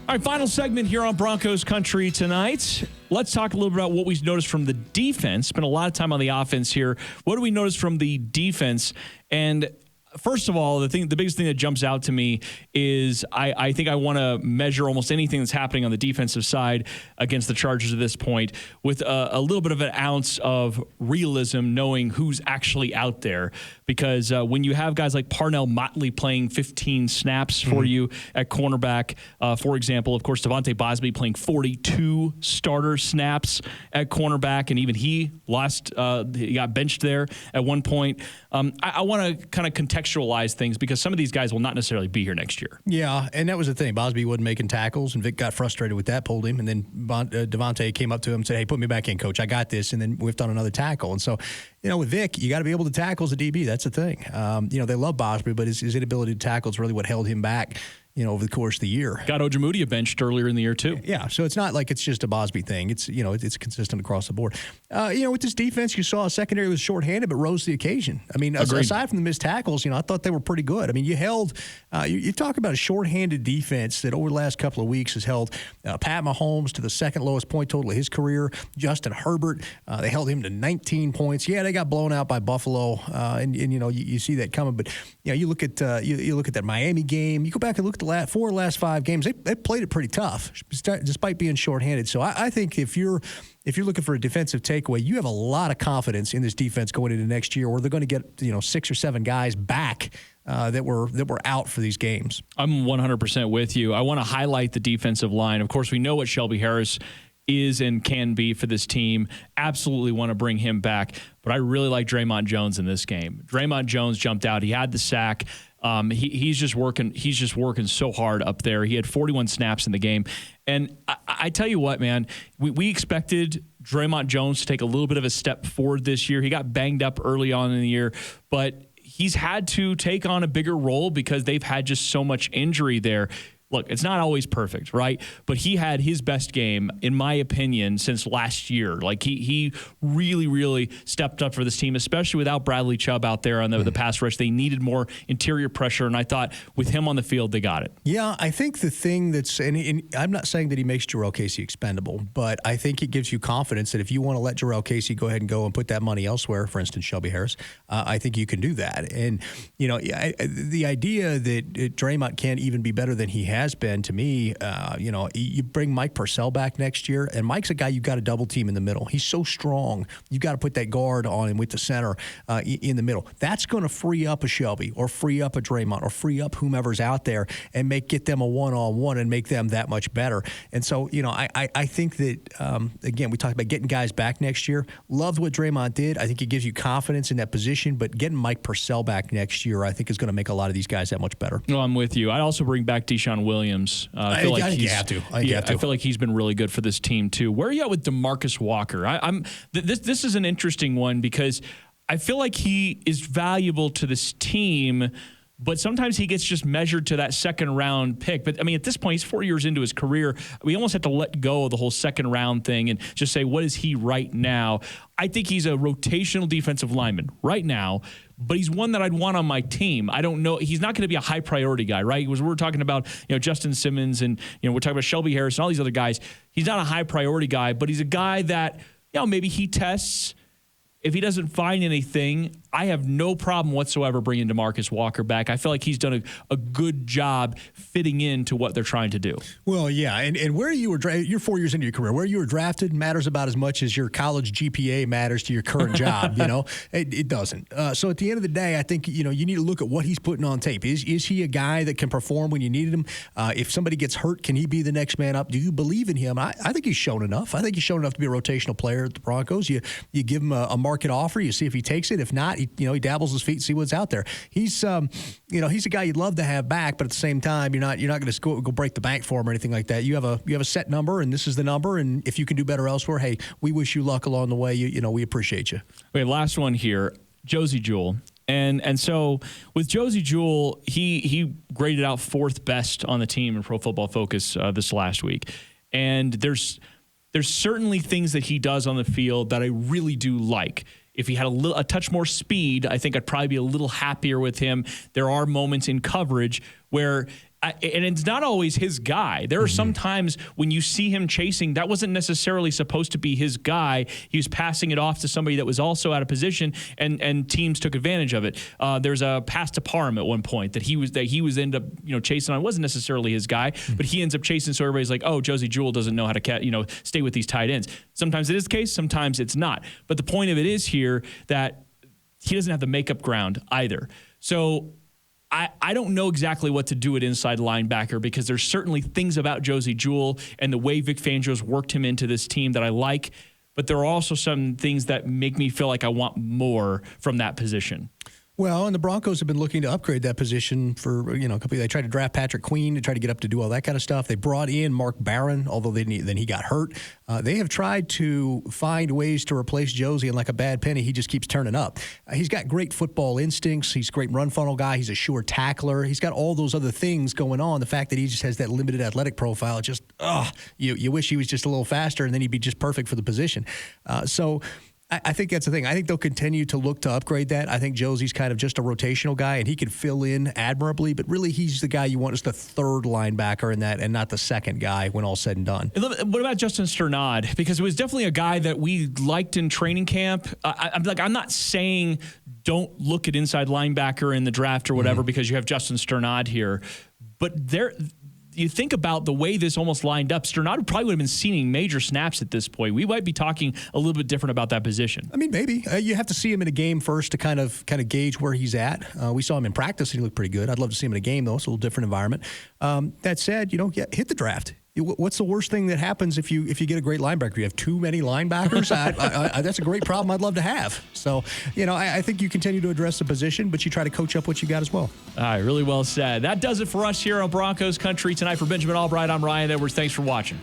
All right, final segment here on Broncos Country Tonight. Let's talk a little bit about what we've noticed from the defense. Spent a lot of time on the offense here. What do we notice from the defense? And first of all, the biggest thing that jumps out to me is I think I want to measure almost anything that's happening on the defensive side against the Chargers at this point with a little bit of an ounce of realism, knowing who's actually out there. Because when you have guys like Parnell Motley playing 15 snaps for you at cornerback, for example, of course, Devontae Bosby playing 42 starter snaps at cornerback, and even he got benched there at one point. I want to kind of contextualize things because some of these guys will not necessarily be here next year. Yeah, and that was the thing. Bosby wasn't making tackles, and Vic got frustrated with that, pulled him, and then Devontae came up to him and said, hey, put me back in, coach. I got this, and then whiffed on another tackle. And so, with Vic, you got to be able to tackle as a DB. That's the thing. They love Bosby, but his inability to tackle is really what held him back, over the course of the year. Got Ojemudia benched earlier in the year, too. Yeah, so it's not like it's just a Bosby thing. It's, it's consistent across the board. With this defense, you saw a secondary was shorthanded, but rose to the occasion. I mean, aside from the missed tackles, I thought they were pretty good. I mean, you held, you talk about a shorthanded defense that over the last couple of weeks has held Pat Mahomes to the second lowest point total of his career. Justin Herbert, they held him to 19 points. Yeah, they got blown out by Buffalo, and you see that coming. But, you look at you look at that Miami game. You go back and look at the last 5 games. They played it pretty tough, despite being shorthanded. So I think if you're looking for a defensive takeaway, you have a lot of confidence in this defense going into next year, or they're going to get 6 or 7 guys back that were out for these games. I'm 100% with you. I want to highlight the defensive line. Of course, we know what Shelby Harris is and can be for this team. Absolutely want to bring him back. But I really like Dre'Mont Jones in this game. Dre'Mont Jones jumped out. He had the sack. He's just working. He's just working so hard up there. He had 41 snaps in the game. And I tell you what, man, we expected Dre'Mont Jones to take a little bit of a step forward this year. He got banged up early on in the year, but he's had to take on a bigger role because they've had just so much injury there. Look, it's not always perfect, right? But he had his best game, in my opinion, since last year. Like, he really, really stepped up for this team, especially without Bradley Chubb out there on the pass rush. They needed more interior pressure, and I thought with him on the field, they got it. Yeah, I think the thing that's – and I'm not saying that he makes Jarrell Casey expendable, but I think it gives you confidence that if you want to let Jarrell Casey go ahead and go and put that money elsewhere, for instance, Shelby Harris, I think you can do that. And, the idea that Dre'Mont can't even be better than he has been, to me, you bring Mike Purcell back next year, and Mike's a guy you've got to double team in the middle. He's so strong. You've got to put that guard on him with the center in the middle. That's going to free up a Shelby or free up a Dre'Mont or free up whomever's out there and get them a one-on-one and make them that much better. And so, I think that, again, we talked about getting guys back next year. Loved what Dre'Mont did. I think it gives you confidence in that position, but getting Mike Purcell back next year, I think, is going to make a lot of these guys that much better. No, I'm with you. I'd also bring back Deshaun Williams. I feel like you have to. I feel like he's been really good for this team too. Where are you at with Demarcus Walker? This is an interesting one because I feel like he is valuable to this team, but sometimes he gets just measured to that second round pick. But I mean, at this point, he's 4 years into his career. We almost have to let go of the whole second round thing and just say, what is he right now? I think he's a rotational defensive lineman right now, but he's one that I'd want on my team. I don't know. He's not going to be a high priority guy, right? Because we're talking about, Justin Simmons and, we're talking about Shelby Harris and all these other guys. He's not a high priority guy, but he's a guy that, maybe he tests. If he doesn't find anything, I have no problem whatsoever bringing Demarcus Walker back. I feel like he's done a good job fitting into what they're trying to do. Well, yeah, and where you were you're 4 years into your career. Where you were drafted matters about as much as your college GPA matters to your current job. It doesn't. So at the end of the day, I think you need to look at what he's putting on tape. Is he a guy that can perform when you needed him? If somebody gets hurt, can he be the next man up? Do you believe in him? I think he's shown enough. I think he's shown enough to be a rotational player at the Broncos. You give him a market offer. You see if he takes it. If not, he dabbles his feet, see what's out there. He's he's a guy you'd love to have back, but at the same time, you're not going to go break the bank for him or anything like that. You have a set number, and this is the number. And if you can do better elsewhere, hey, we wish you luck along the way. We appreciate you. Okay, last one here, Josey Jewell. And so with Josey Jewell, he graded out 4th best on the team in Pro Football Focus this last week. And there's certainly things that he does on the field that I really do like. If he had a touch more speed, I think I'd probably be a little happier with him. There are moments in coverage where and it's not always his guy. There are some times when you see him chasing, that wasn't necessarily supposed to be his guy. He was passing it off to somebody that was also out of position, and teams took advantage of it. There's a pass to Parham at one point that he was ended up chasing on. It wasn't necessarily his guy, but he ends up chasing. So everybody's like, oh, Josie Jewell doesn't know how to stay with these tight ends. Sometimes it is the case, sometimes it's not. But the point of it is here that he doesn't have the makeup ground either. So I don't know exactly what to do at inside linebacker, because there's certainly things about Josie Jewell and the way Vic Fangio's worked him into this team that I like, but there are also some things that make me feel like I want more from that position. Well, and the Broncos have been looking to upgrade that position for, a couple. They tried to draft Patrick Queen to try to get up to do all that kind of stuff. They brought in Mark Barron, although then he got hurt. They have tried to find ways to replace Josie, and like a bad penny, he just keeps turning up. He's got great football instincts. He's a great run funnel guy. He's a sure tackler. He's got all those other things going on. The fact that he just has that limited athletic profile, just, you wish he was just a little faster, and then he'd be just perfect for the position. I think that's the thing. I think they'll continue to look to upgrade that. I think Josie's kind of just a rotational guy, and he can fill in admirably, but really he's the guy you want as the third linebacker in that, and not the second guy when all's said and done. What about Justin Sternad? Because it was definitely a guy that we liked in training camp. I'm not saying don't look at inside linebacker in the draft or whatever because you have Justin Sternad here, but you think about the way this almost lined up, Sternad probably would have been seeing major snaps at this point. We might be talking a little bit different about that position. I mean, maybe. You have to see him in a game first to kind of gauge where he's at. We saw him in practice, and he looked pretty good. I'd love to see him in a game, though. It's a little different environment. That said, hit the draft. What's the worst thing that happens if you get a great linebacker? You have too many linebackers? That's a great problem I'd love to have. So, I think you continue to address the position, but you try to coach up what you got as well. All right, really well said. That does it for us here on Broncos Country Tonight. For Benjamin Allbright, I'm Ryan Edwards. Thanks for watching.